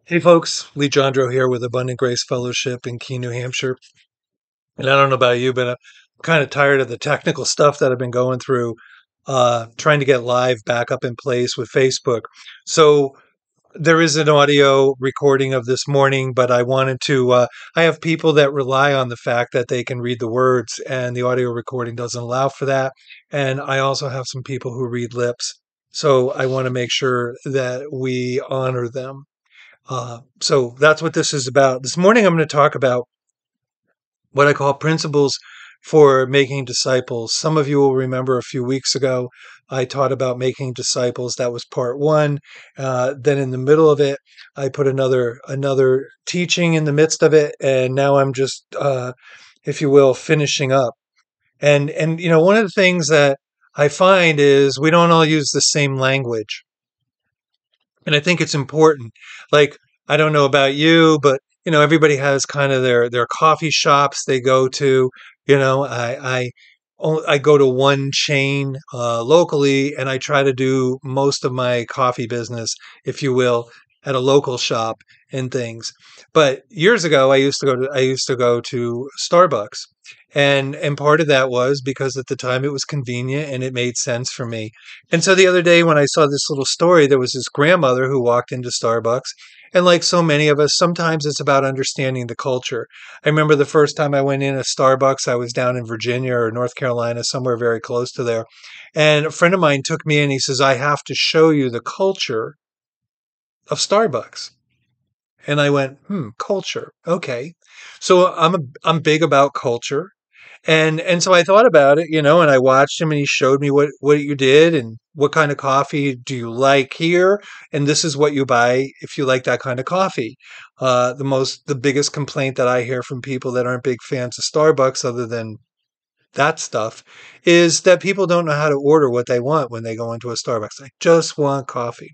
Hey folks, Lee Jandro here with Abundant Grace Fellowship in Keene, New Hampshire. And I don't know about you, but I'm kind of tired of the technical stuff that I've been going through, trying to get live back up in place with Facebook. So there is an audio recording of this morning, but I wanted to, I have people that rely on the fact that they can read the words, and the audio recording doesn't allow for that. And I also have some people who read lips. So I want to make sure that we honor them. So that's what this is about. This morning, I'm going to talk about what I call principles for making disciples. Some of you will remember a few weeks ago, I taught about making disciples. That was part one. Then in the middle of it, I put another teaching in the midst of it, and now I'm just, if you will, finishing up. And one of the things that I find is we don't all use the same language. And I think it's important. Like, I don't know about you, but everybody has kind of their coffee shops they go to. I go to one chain locally, and I try to do most of my coffee business, if you will, at a local shop and things. But years ago, I used to go to Starbucks, and part of that was because at the time it was convenient and it made sense for me. And so the other day when I saw this little story, there was this grandmother who walked into Starbucks. And like so many of us, sometimes it's about understanding the culture. I remember the first time I went in a Starbucks, I was down in Virginia or North Carolina, somewhere very close to there. And a friend of mine took me in. He says, I have to show you the culture of Starbucks. And I went, culture. Okay. So I'm big about culture. And so I thought about it, and I watched him and he showed me what you did and what kind of coffee do you like here, and this is what you buy if you like that kind of coffee. The biggest complaint that I hear from people that aren't big fans of Starbucks, other than that stuff, is that people don't know how to order what they want when they go into a Starbucks. I just want coffee.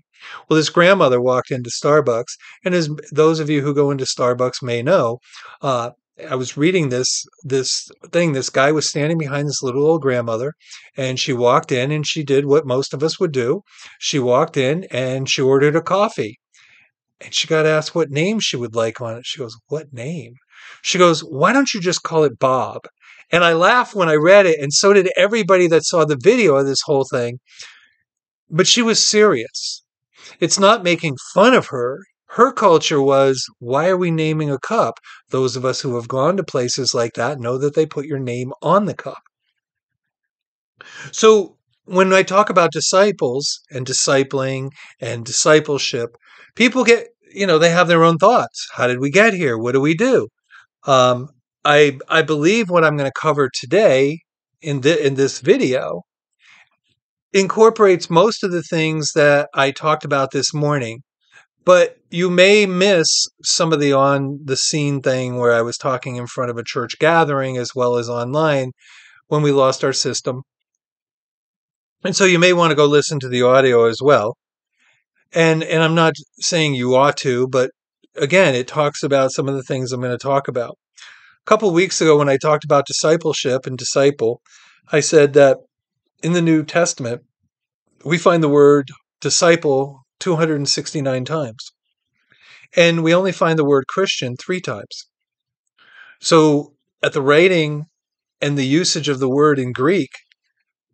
Well, this grandmother walked into Starbucks, and as those of you who go into Starbucks may know, uh, I was reading this thing. This guy was standing behind this little old grandmother, and she walked in and she did what most of us would do. She walked in and she ordered a coffee. And she got asked what name she would like on it. She goes, "What name?" She goes, "Why don't you just call it Bob?" And I laughed when I read it, and so did everybody that saw the video of this whole thing. But she was serious. It's not making fun of her. Her culture was, why are we naming a cup? Those of us who have gone to places like that know that they put your name on the cup. So when I talk about disciples and discipling and discipleship, people they have their own thoughts. How did we get here? What do we do? Um, I believe what I'm going to cover today in this video incorporates most of the things that I talked about this morning, but you may miss some of the on the scene thing where I was talking in front of a church gathering as well as online when we lost our system. And so you may want to go listen to the audio as well. And I'm not saying you ought to, but again, it talks about some of the things I'm going to talk about. A couple weeks ago when I talked about discipleship and disciple, I said that in the New Testament, we find the word disciple 269 times. And we only find the word Christian 3 times. So at the writing and the usage of the word in Greek,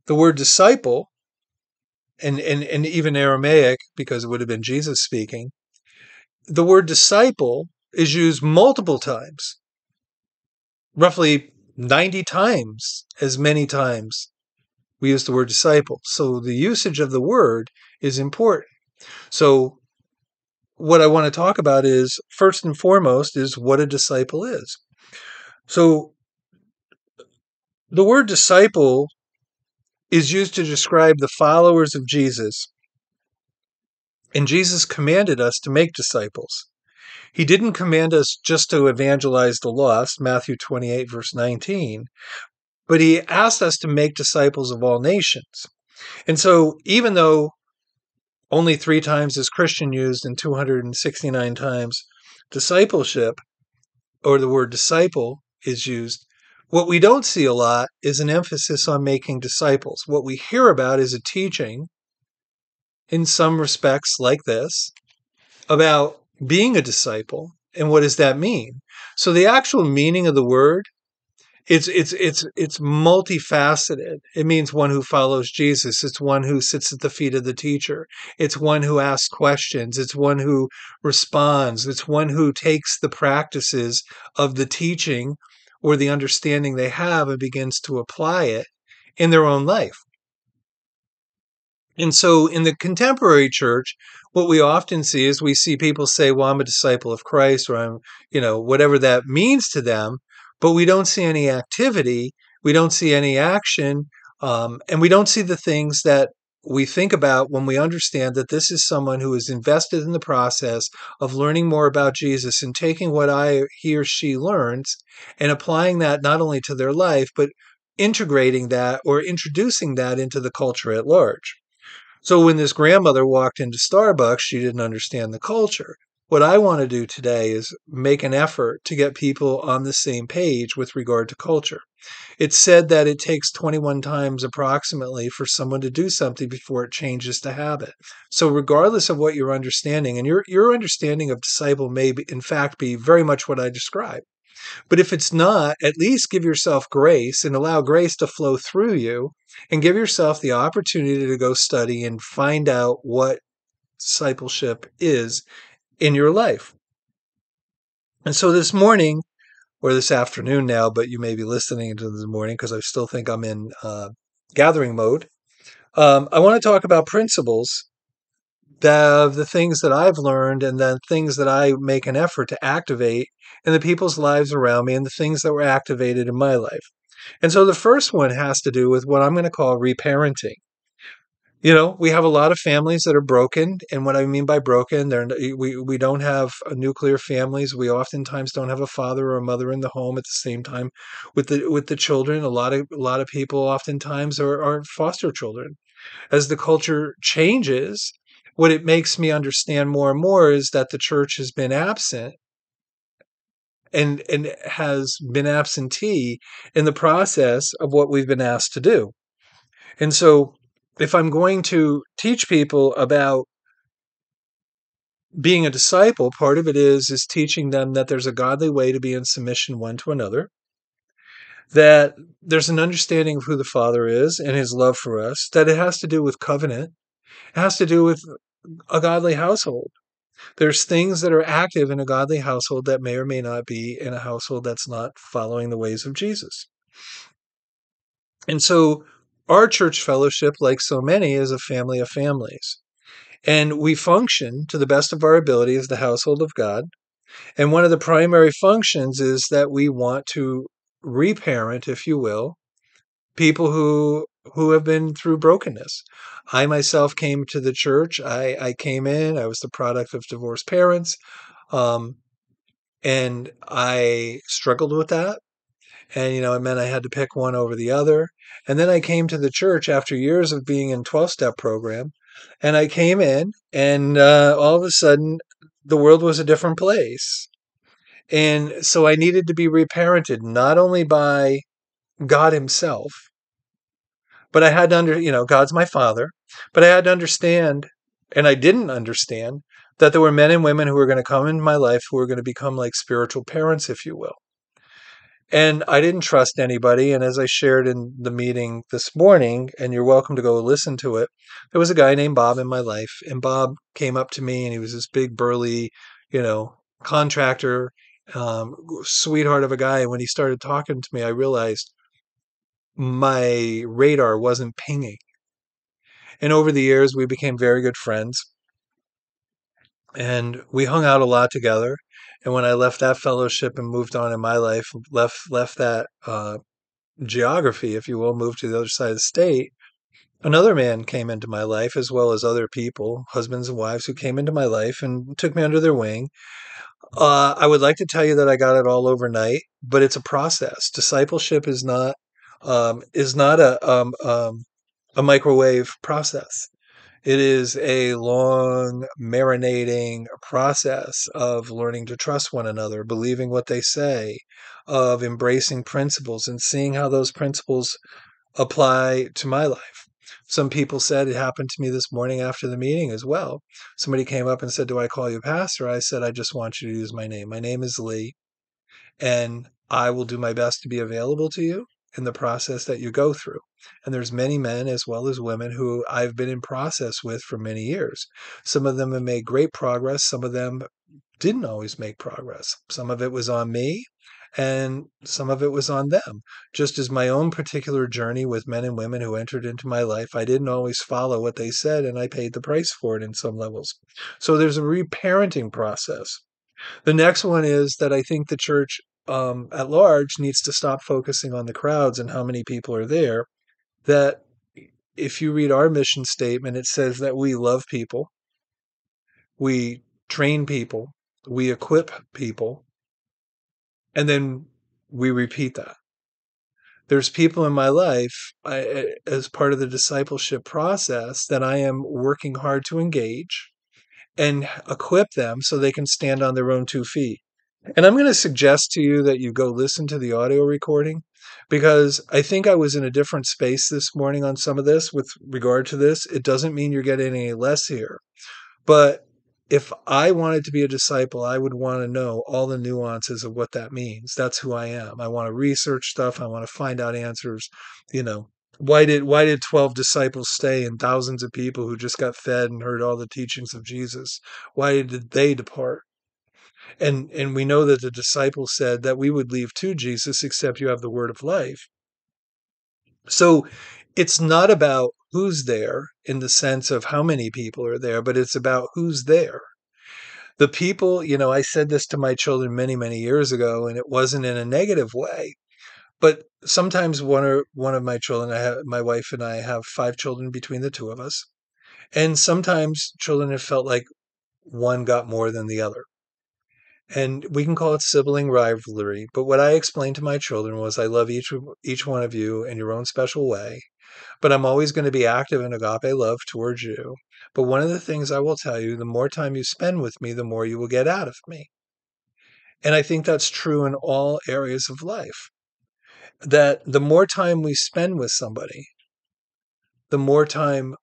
the word disciple, and even Aramaic, because it would have been Jesus speaking, the word disciple is used multiple times, roughly 90 times, as many times we use the word disciple. So the usage of the word is important. So what I want to talk about is, first and foremost, is what a disciple is. So the word disciple is used to describe the followers of Jesus. And Jesus commanded us to make disciples. He didn't command us just to evangelize the lost, Matthew 28, verse 19, but he asked us to make disciples of all nations. And so even though only 3 times is Christian used and 269 times discipleship, or the word disciple, is used, what we don't see a lot is an emphasis on making disciples. What we hear about is a teaching, in some respects like this, about being a disciple. And what does that mean? So the actual meaning of the word, it's multifaceted. It means one who follows Jesus. It's one who sits at the feet of the teacher. It's one who asks questions. It's one who responds. It's one who takes the practices of the teaching or the understanding they have and begins to apply it in their own life. And so in the contemporary church, what we often see is we see people say, well, I'm a disciple of Christ, or I'm, whatever that means to them, but we don't see any activity. We don't see any action. And we don't see the things that we think about when we understand that this is someone who is invested in the process of learning more about Jesus and taking what he or she learns and applying that not only to their life, but integrating that or introducing that into the culture at large. So when this grandmother walked into Starbucks, she didn't understand the culture. What I want to do today is make an effort to get people on the same page with regard to culture. It's said that it takes 21 times approximately for someone to do something before it changes to habit. So regardless of what your understanding, and your understanding of disciple may be, in fact be very much what I described. But if it's not, at least give yourself grace and allow grace to flow through you and give yourself the opportunity to go study and find out what discipleship is in your life. And so this morning, or this afternoon now, but you may be listening to this morning because I still think I'm in gathering mode. I want to talk about principles the things that I've learned and the things that I make an effort to activate in the people's lives around me and the things that were activated in my life. And so the first one has to do with what I'm going to call reparenting. We have a lot of families that are broken, and what I mean by broken, we don't have nuclear families. We oftentimes don't have a father or a mother in the home at the same time with the children. A lot of people oftentimes are foster children. As the culture changes, what it makes me understand more and more is that the church has been absent and has been absentee in the process of what we've been asked to do. And so if I'm going to teach people about being a disciple, part of it is teaching them that there's a godly way to be in submission one to another, that there's an understanding of who the Father is and his love for us, that it has to do with covenant, it has to do with a godly household. There's things that are active in a godly household that may or may not be in a household that's not following the ways of Jesus. And so our church fellowship, like so many, is a family of families. And we function to the best of our ability as the household of God. And one of the primary functions is that we want to reparent, if you will, people who have been through brokenness. I myself came to the church. I came in. I was the product of divorced parents, and I struggled with that. And it meant I had to pick one over the other. And then I came to the church after years of being in 12-step program, and I came in, and all of a sudden, the world was a different place. And so I needed to be reparented, not only by God Himself, but I had to God's my father, but I had to understand, and I didn't understand, that there were men and women who were going to come into my life who were going to become like spiritual parents, if you will. And I didn't trust anybody. And as I shared in the meeting this morning, and you're welcome to go listen to it, there was a guy named Bob in my life. And Bob came up to me, and he was this big, burly, contractor, sweetheart of a guy. And when he started talking to me, I realized my radar wasn't pinging. And over the years, we became very good friends. And we hung out a lot together. And when I left that fellowship and moved on in my life, left that geography, if you will, moved to the other side of the state, another man came into my life, as well as other people, husbands and wives, who came into my life and took me under their wing. I would like to tell you that I got it all overnight, but it's a process. Discipleship is not a microwave process. It is a long, marinating process of learning to trust one another, believing what they say, of embracing principles and seeing how those principles apply to my life. Some people said it happened to me this morning after the meeting as well. Somebody came up and said, "Do I call you pastor?" I said, "I just want you to use my name. My name is Lee, and I will do my best to be available to you in the process that you go through." And there's many men as well as women who I've been in process with for many years. Some of them have made great progress. Some of them didn't always make progress. Some of it was on me and some of it was on them. Just as my own particular journey with men and women who entered into my life, I didn't always follow what they said and I paid the price for it in some levels. So there's a reparenting process. The next one is that I think the church at large needs to stop focusing on the crowds and how many people are there. That if you read our mission statement, it says that we love people, we train people, we equip people, and then we repeat that. There's people in my life as part of the discipleship process that I am working hard to engage and equip them so they can stand on their own 2 feet. And I'm going to suggest to you that you go listen to the audio recording because I think I was in a different space this morning on some of this with regard to this. It doesn't mean you're getting any less here. But if I wanted to be a disciple, I would want to know all the nuances of what that means. That's who I am. I want to research stuff. I want to find out answers. You know, why did 12 disciples stay and thousands of people who just got fed and heard all the teachings of Jesus? Why did they depart? And we know that the disciples said that we would leave to Jesus except you have the word of life. So it's not about who's there in the sense of how many people are there, but it's about who's there. The people, I said this to my children many, many years ago, and it wasn't in a negative way. But sometimes one of my children, my wife and I have 5 children between the two of us. And sometimes children have felt like one got more than the other. And we can call it sibling rivalry. But what I explained to my children was I love each one of you in your own special way. But I'm always going to be active in agape love towards you. But one of the things I will tell you, the more time you spend with me, the more you will get out of me. And I think that's true in all areas of life. That the more time we spend with somebody, the more time,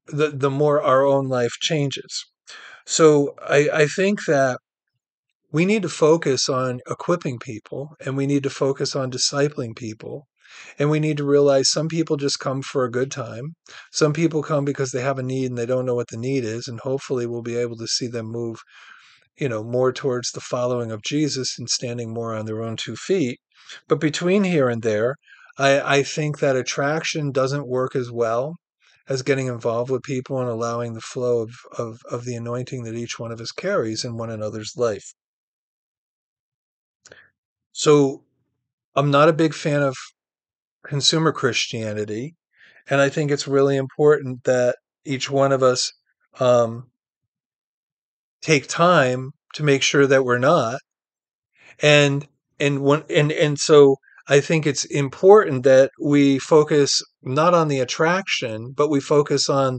the more our own life changes. So I think that we need to focus on equipping people and we need to focus on discipling people. And we need to realize some people just come for a good time. Some people come because they have a need and they don't know what the need is. And hopefully we'll be able to see them move, more towards the following of Jesus and standing more on their own 2 feet. But between here and there, I think that attraction doesn't work as well as getting involved with people and allowing the flow of the anointing that each one of us carries in one another's life. So I'm not a big fan of consumer Christianity. And I think it's really important that each one of us um, take time to make sure that we're not. And so I think it's important that we focus not on the attraction, but we focus on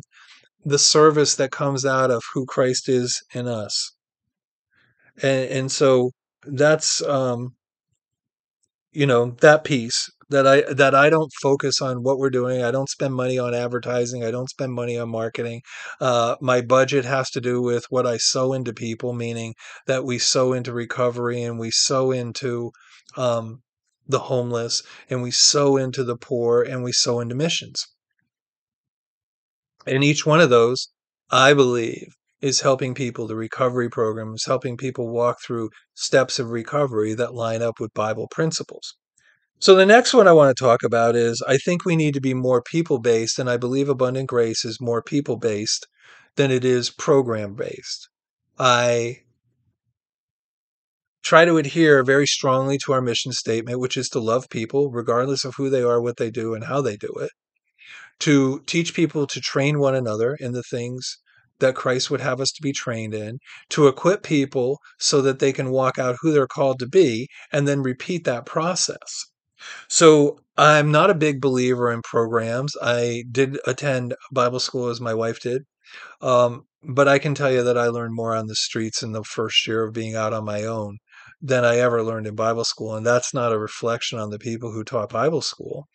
the service that comes out of who Christ is in us. And so that's that piece that I don't focus on what we're doing. I don't spend money on advertising. I don't spend money on marketing. My budget has to do with what I sow into people, meaning that we sow into recovery and we sow into um, the homeless and we sow into the poor and we sow into missions. And each one of those, I believe, is helping people. The recovery program is helping people walk through steps of recovery that line up with Bible principles. So the next one I want to talk about is I think we need to be more people-based, and I believe Abundant Grace is more people-based than it is program-based. I try to adhere very strongly to our mission statement, which is to love people, regardless of who they are, what they do, and how they do it, to teach people to train one another in the things that Christ would have us to be trained in, to equip people so that they can walk out who they're called to be, and then repeat that process. So I'm not a big believer in programs. I did attend Bible school as my wife did. But I can tell you that I learned more on the streets in the first year of being out on my own than I ever learned in Bible school. And that's not a reflection on the people who taught Bible school.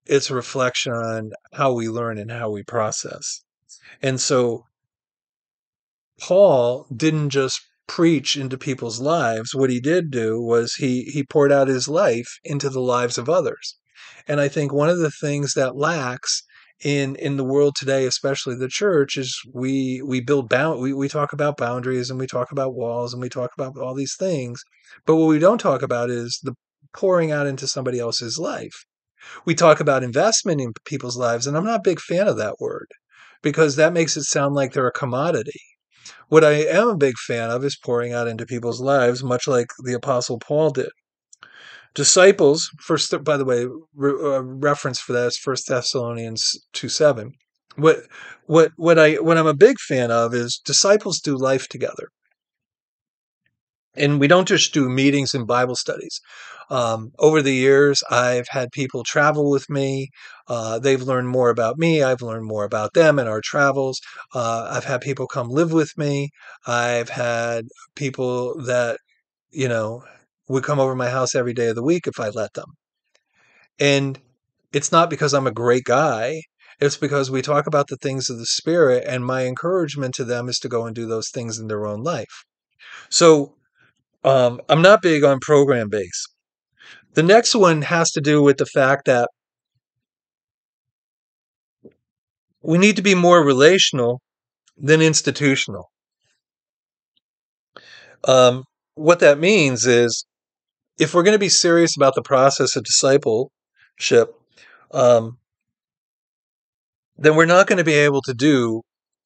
It's a reflection on how we learn and how we process. And so Paul didn't just preach into people's lives. What he did do was he poured out his life into the lives of others. And I think one of the things that lacks in the world today, especially the church, is we talk about boundaries and we talk about walls and we talk about all these things, but what we don't talk about is the pouring out into somebody else's life. We talk about investment in people's lives, and I'm not a big fan of that word because that makes it sound like they're a commodity. What I am a big fan of is pouring out into people's lives, much like the Apostle Paul did. Disciples, first, by the way, reference for that is 1 Thessalonians 2:7. What what I'm a big fan of is disciples do life together. And we don't just do meetings and Bible studies. Over the years, I've had people travel with me. They've learned more about me. I've learned more about them in our travels. I've had people come live with me. I've had people that, you know, would come over my house every day of the week if I let them. And it's not because I'm a great guy. It's because we talk about the things of the Spirit, and my encouragement to them is to go and do those things in their own life. So I'm not big on program base. The next one has to do with the fact that we need to be more relational than institutional. What that means is if we're going to be serious about the process of discipleship, um, then we're not going to be able to do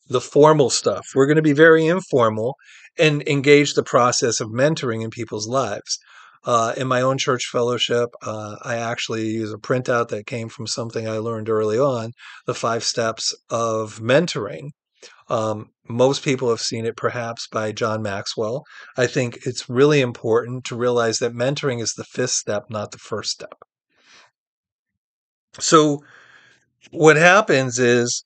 the formal stuff. We're going to be very informal and engage the process of mentoring in people's lives. In my own church fellowship, I actually use a printout that came from something I learned early on, the 5 steps of mentoring. Most people have seen it perhaps by John Maxwell. I think it's really important to realize that mentoring is the 5th step, not the first step. So what happens is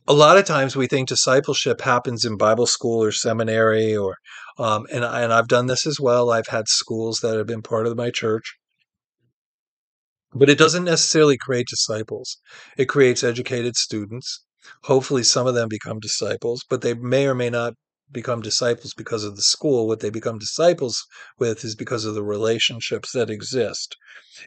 a lot of times we think discipleship happens in Bible school or seminary, or and I've done this as well. I've had schools that have been part of my church, but it doesn't necessarily create disciples. It creates educated students. Hopefully, some of them become disciples, but they may or may not become disciples because of the school. What they become disciples with is because of the relationships that exist.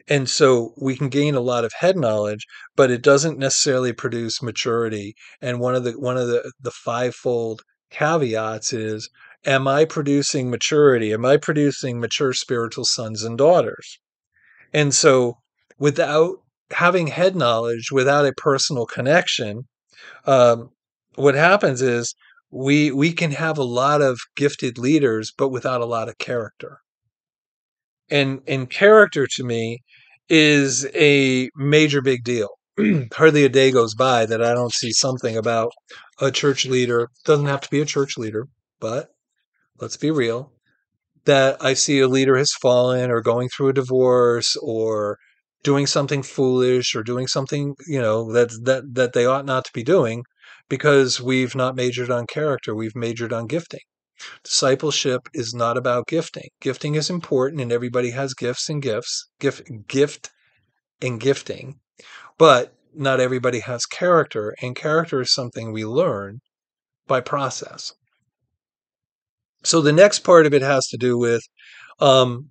And so we can gain a lot of head knowledge, but it doesn't necessarily produce maturity. And one of the fivefold caveats is, am I producing maturity? Am I producing mature spiritual sons and daughters? And so without having head knowledge, without a personal connection, um, what happens is we can have a lot of gifted leaders, but without a lot of character. And character to me is a major big deal. Hardly a day goes by that I don't see something about a church leader. Doesn't have to be a church leader, but let's be real. That I see a leader has fallen or going through a divorce or doing something foolish or doing something, that they ought not to be doing because we've not majored on character. We've majored on gifting. Discipleship is not about gifting. Gifting is important and everybody has gifts and gifts, gift and gifting, but not everybody has character, and character is something we learn by process. So the next part of it has to do with um,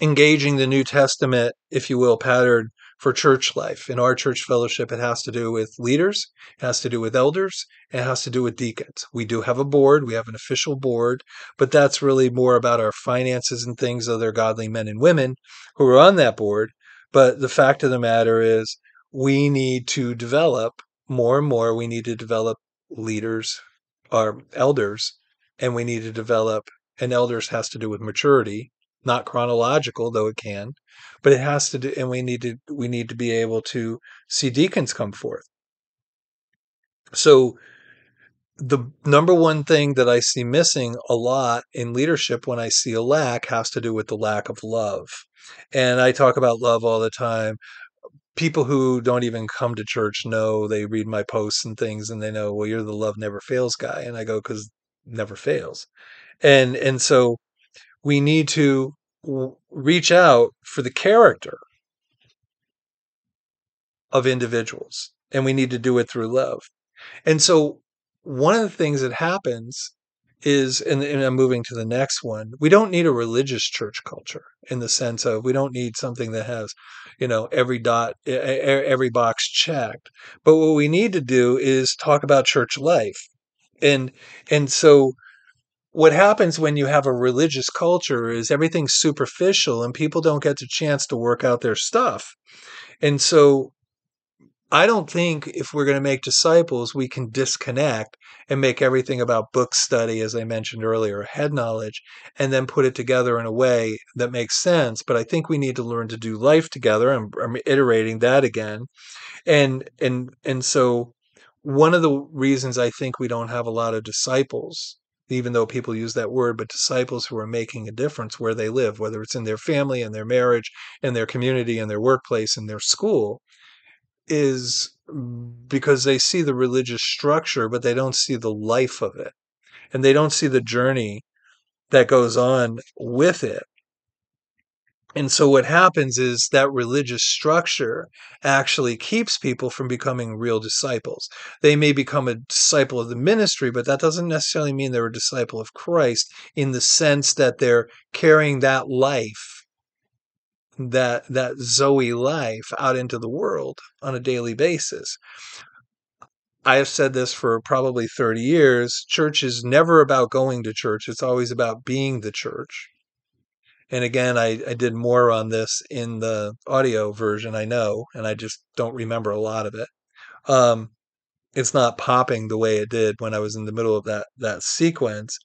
engaging the New Testament, if you will, pattern for church life. In our church fellowship, it has to do with leaders, it has to do with elders, and it has to do with deacons. We do have a board, we have an official board, but that's really more about our finances and things, other godly men and women who are on that board. But the fact of the matter is, we need to develop more and more, we need to develop leaders, our elders, and we need to develop, and elders has to do with maturity, not chronological, though it can, but it has to do, and we need to be able to see deacons come forth. So the number one thing that I see missing a lot in leadership when I see a lack has to do with the lack of love. And I talk about love all the time. People who don't even come to church know, they read my posts and things and they know, well, you're the love never fails guy. And I go, because never fails. And so we need to reach out for the character. of individuals, and we need to do it through love. And so one of the things that happens is, and I'm moving to the next one, we don't need a religious church culture in the sense of we don't need something that has, every dot, every box checked. But what we need to do is talk about church life. And and so what happens when you have a religious culture is everything's superficial and people don't get the chance to work out their stuff. And so I don't think if we're going to make disciples, we can disconnect and make everything about book study, as I mentioned earlier, head knowledge, and then put it together in a way that makes sense. But I think we need to learn to do life together. I'm iterating that again. And so one of the reasons I think we don't have a lot of disciples, even though people use that word, but disciples who are making a difference where they live, whether it's in their family, in their marriage, in their community, in their workplace, in their school, is because they see the religious structure, but they don't see the life of it. And they don't see the journey that goes on with it. And so what happens is that religious structure actually keeps people from becoming real disciples. They may become a disciple of the ministry, but that doesn't necessarily mean they're a disciple of Christ in the sense that they're carrying that life, that Zoe life out into the world on a daily basis. I have said this for probably 30 years. Church is never about going to church. It's always about being the church. And again, I did more on this in the audio version, I know, and I just don't remember a lot of it. Um, it's not popping the way it did when I was in the middle of that sequence.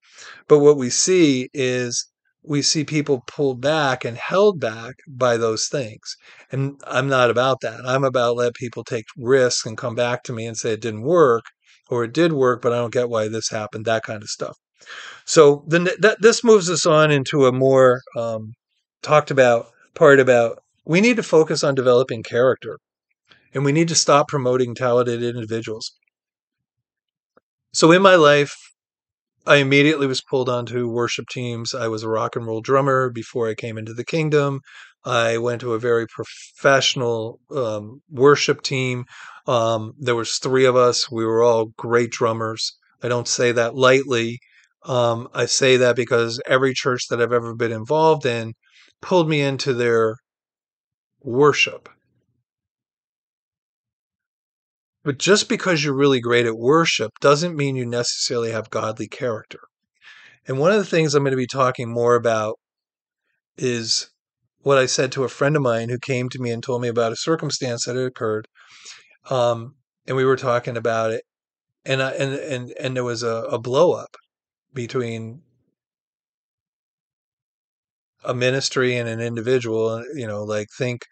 But what we see is we see people pulled back and held back by those things. And I'm not about that. I'm about let people take risks and come back to me and say it didn't work or it did work, but I don't get why this happened, that kind of stuff. So then this moves us on into a more talked about part about we need to focus on developing character and we need to stop promoting talented individuals. So in my life, I immediately was pulled onto worship teams. I was a rock and roll drummer before I came into the kingdom. I went to a very professional worship team. There was three of us. We were all great drummers. I don't say that lightly. I say that because every church that I've ever been involved in pulled me into their worship. But just because you're really great at worship doesn't mean you necessarily have godly character. And one of the things I'm going to be talking more about is what I said to a friend of mine who came to me and told me about a circumstance that had occurred. And we were talking about it, and there was a blow up between a ministry and an individual. Like think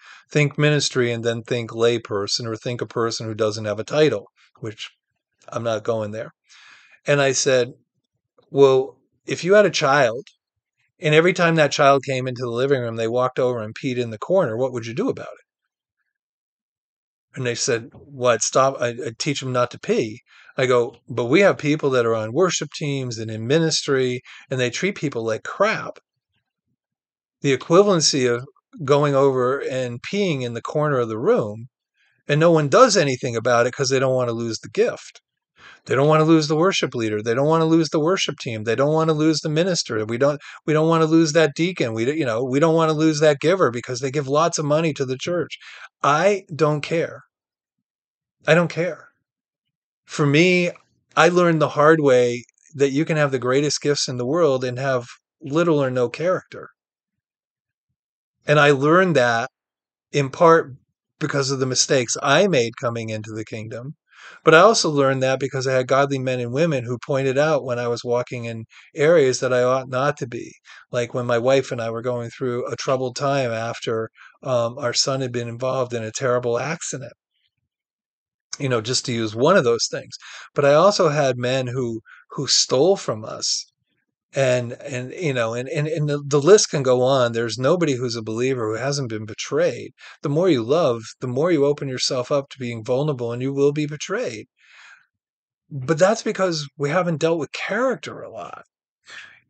ministry and then think layperson, or think a person who doesn't have a title, which I'm not going there. And I said, well, if you had a child and every time that child came into the living room, they walked over and peed in the corner, what would you do about it? And they said, well, I'd teach them not to pee. I go, but we have people that are on worship teams and in ministry, and they treat people like crap. The equivalency of going over and peeing in the corner of the room, and no one does anything about it because they don't want to lose the gift. They don't want to lose the worship leader. They don't want to lose the worship team. They don't want to lose the minister. We don't want to lose that deacon. We don't want to lose that giver because they give lots of money to the church. I don't care. I don't care. For me, I learned the hard way that you can have the greatest gifts in the world and have little or no character. And I learned that in part because of the mistakes I made coming into the kingdom. But I also learned that because I had godly men and women who pointed out when I was walking in areas that I ought not to be. Like when my wife and I were going through a troubled time after our son had been involved in a terrible accident, just to use one of those things. But I also had men who stole from us. And the list can go on. There's nobody who's a believer who hasn't been betrayed. The more you love, the more you open yourself up to being vulnerable, and you will be betrayed. But that's because we haven't dealt with character a lot.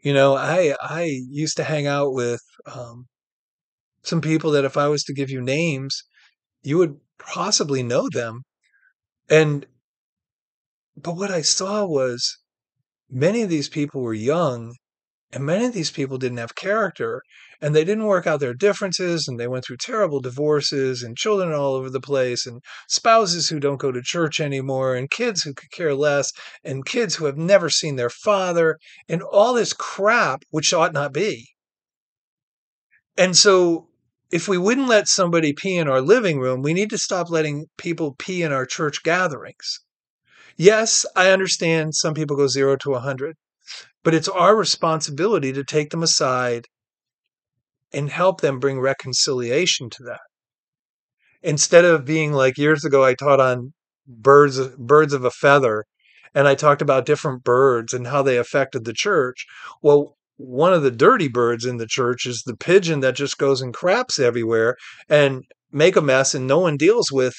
I used to hang out with some people that if I was to give you names, you would possibly know them. And, but what I saw was many of these people were young and many of these people didn't have character and they didn't work out their differences and they went through terrible divorces and children all over the place and spouses who don't go to church anymore and kids who could care less and kids who have never seen their father and all this crap, which ought not be. And so if we wouldn't let somebody pee in our living room, we need to stop letting people pee in our church gatherings. Yes, I understand some people go 0 to 100, but it's our responsibility to take them aside and help them bring reconciliation to that. Instead of being like years ago, I taught on birds of a feather, and I talked about different birds and how they affected the church. Well, one of the dirty birds in the church is the pigeon that just goes and craps everywhere and make a mess, and no one deals with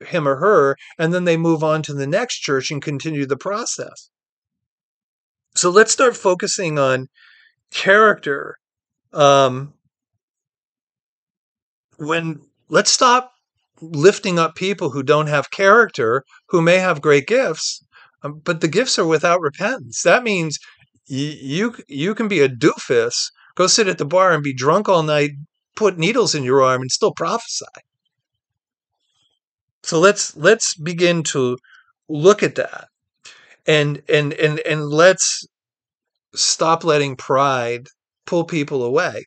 him or her, and then they move on to the next church and continue the process. So let's start focusing on character. Um, when let's stop lifting up people who don't have character, who may have great gifts, but the gifts are without repentance. That means you can be a doofus, go sit at the bar and be drunk all night, put needles in your arm, and still prophesy. So let's begin to look at that, and let's stop letting pride pull people away.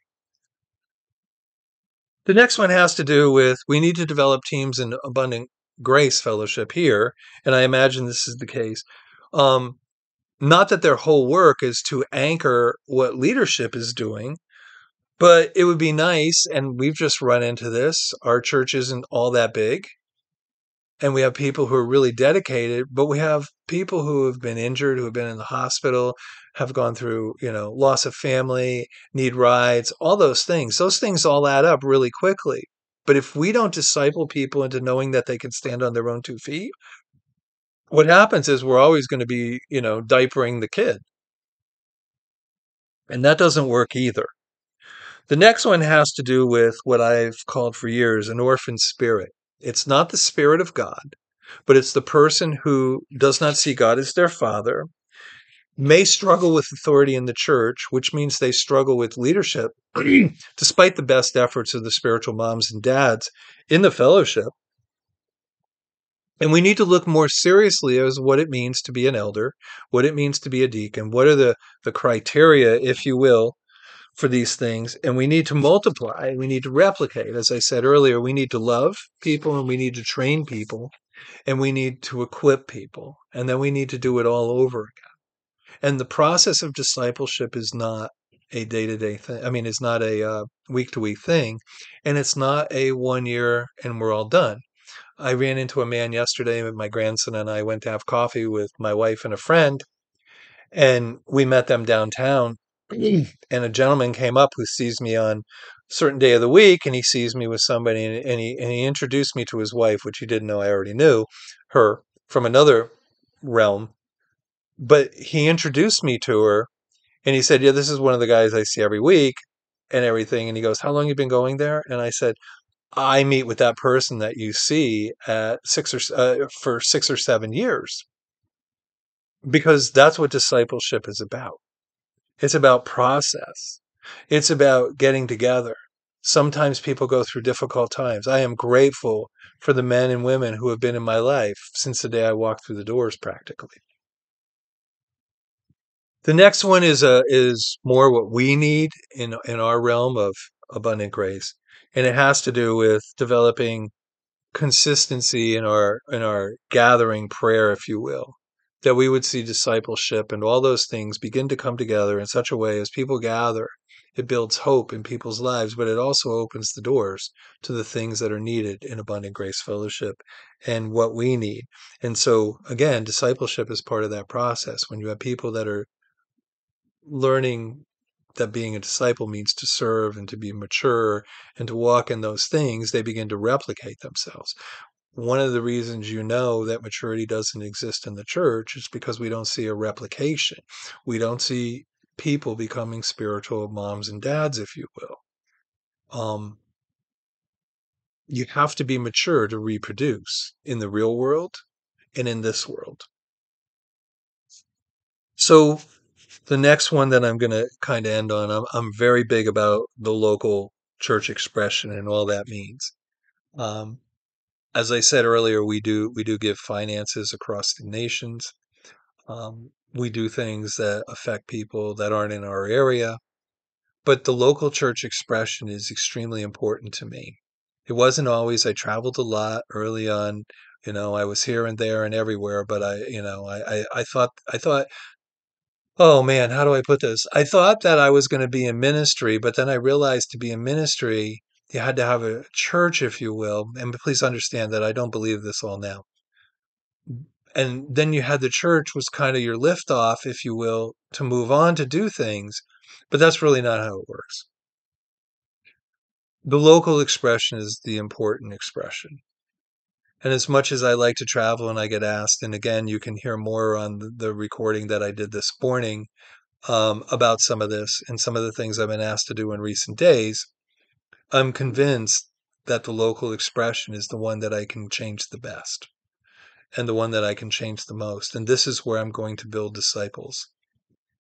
The next one has to do with we need to develop teams in abundant grace fellowship here, and I imagine this is the case. Um, Not that their whole work is to anchor what leadership is doing, but it would be nice, and we've just run into this. Our church isn't all that big, and we have people who are really dedicated, but we have people who have been injured, who have been in the hospital, have gone through, loss of family, need rides, all those things. Those things all add up really quickly. But if we don't disciple people into knowing that they can stand on their own 2 feet, what happens is we're always going to be, diapering the kid. And that doesn't work either. The next one has to do with what I've called for years an orphan spirit. It's not the spirit of God, but it's the person who does not see God as their father, may struggle with authority in the church, which means they struggle with leadership, despite the best efforts of the spiritual moms and dads in the fellowship. And we need to look more seriously as what it means to be an elder, what it means to be a deacon, what are the criteria, if you will, for these things. And we need to multiply, we need to replicate. As I said earlier, we need to love people and we need to train people and we need to equip people. And then we need to do it all over again. And the process of discipleship is not a day-to-day thing. I mean, it's not a week-to-week thing, and it's not a 1 year and we're all done. I ran into a man yesterday with my grandson and I went to have coffee with my wife and a friend, and we met them downtown. And a gentleman came up who sees me on a certain day of the week, and he sees me with somebody, and he introduced me to his wife, which he didn't know I already knew her from another realm. But he introduced me to her, and he said, "Yeah, this is one of the guys I see every week." And everything. And he goes, "How long you been going there?" And I said, "I meet with that person that you see at for 6 or 7 years, because that's what discipleship is about. It's about process. It's about getting together. Sometimes people go through difficult times. I am grateful for the men and women who have been in my life since the day I walked through the doors, practically. The next one is more what we need in our realm of abundant grace, and it has to do with developing consistency in our gathering prayer, if you will, that we would see discipleship and all those things begin to come together in such a way as people gather. It builds hope in people's lives, but it also opens the doors to the things that are needed in abundant grace fellowship and what we need. And so, again, discipleship is part of that process. When you have people that are learning that being a disciple means to serve and to be mature and to walk in those things, they begin to replicate themselves. One of the reasons you know that maturity doesn't exist in the church is because we don't see a replication. We don't see people becoming spiritual moms and dads, if you will. Um, You have to be mature to reproduce in the real world and in this world. So the next one that I'm going to kind of end on, I'm very big about the local church expression and all that means. Um, as I said earlier, we do give finances across the nations. We do things that affect people that aren't in our area, but the local church expression is extremely important to me. It wasn't always. I traveled a lot early on. I was here and there and everywhere, but I thought, oh man, how do I put this? I thought that I was going to be in ministry, but then I realized to be in ministry, you had to have a church, if you will. And please understand that I don't believe this all now. And then you had the church was kind of your liftoff, if you will, to move on to do things. But that's really not how it works. The local expression is the important expression. And as much as I like to travel and I get asked, and again, you can hear more on the recording that I did this morning about some of this and some of the things I've been asked to do in recent days, I'm convinced that the local expression is the one that I can change the best and the one that I can change the most. And this is where I'm going to build disciples.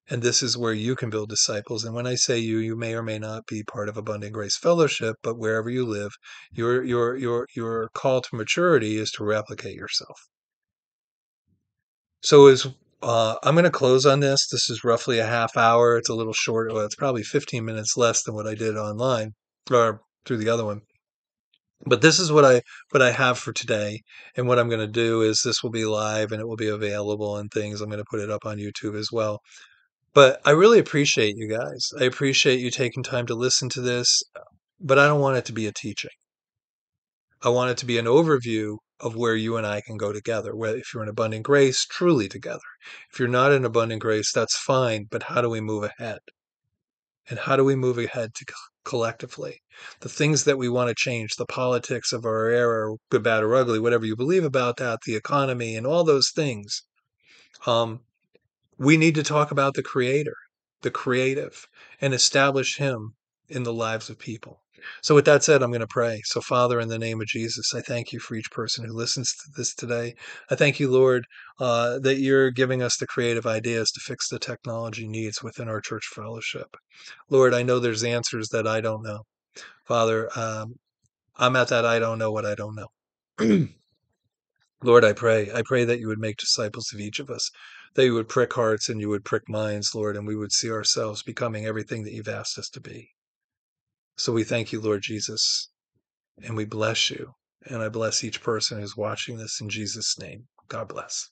And this is where you can build disciples. And when I say you, you may or may not be part of Abundant Grace Fellowship, but wherever you live, your call to maturity is to replicate yourself. So as I'm going to close on this. This is roughly a half hour. It's a little short. Well, it's probably 15 minutes less than what I did online or through the other one. But this is what I have for today. And what I'm going to do is this will be live and it will be available and things. I'm going to put it up on YouTube as well. But I really appreciate you guys. I appreciate you taking time to listen to this, but I don't want it to be a teaching. I want it to be an overview of where you and I can go together. Where if you're in abundant grace, truly together. If you're not in abundant grace, that's fine. But how do we move ahead? And how do we move ahead collectively? The things that we want to change, the politics of our era, good, bad, or ugly, whatever you believe about that, the economy, and all those things. Um, we need to talk about the creator, the creative, and establish him in the lives of people. So, with that said, I'm going to pray. So, Father, in the name of Jesus, I thank you for each person who listens to this today. I thank you, Lord, that you're giving us the creative ideas to fix the technology needs within our church fellowship. Lord, I know there's answers that I don't know. Father, I'm at that I don't know what I don't know. Lord, I pray that you would make disciples of each of us, that you would prick hearts and you would prick minds, Lord, and we would see ourselves becoming everything that you've asked us to be. So we thank you, Lord Jesus, and we bless you. And I bless each person who's watching this in Jesus' name. God bless.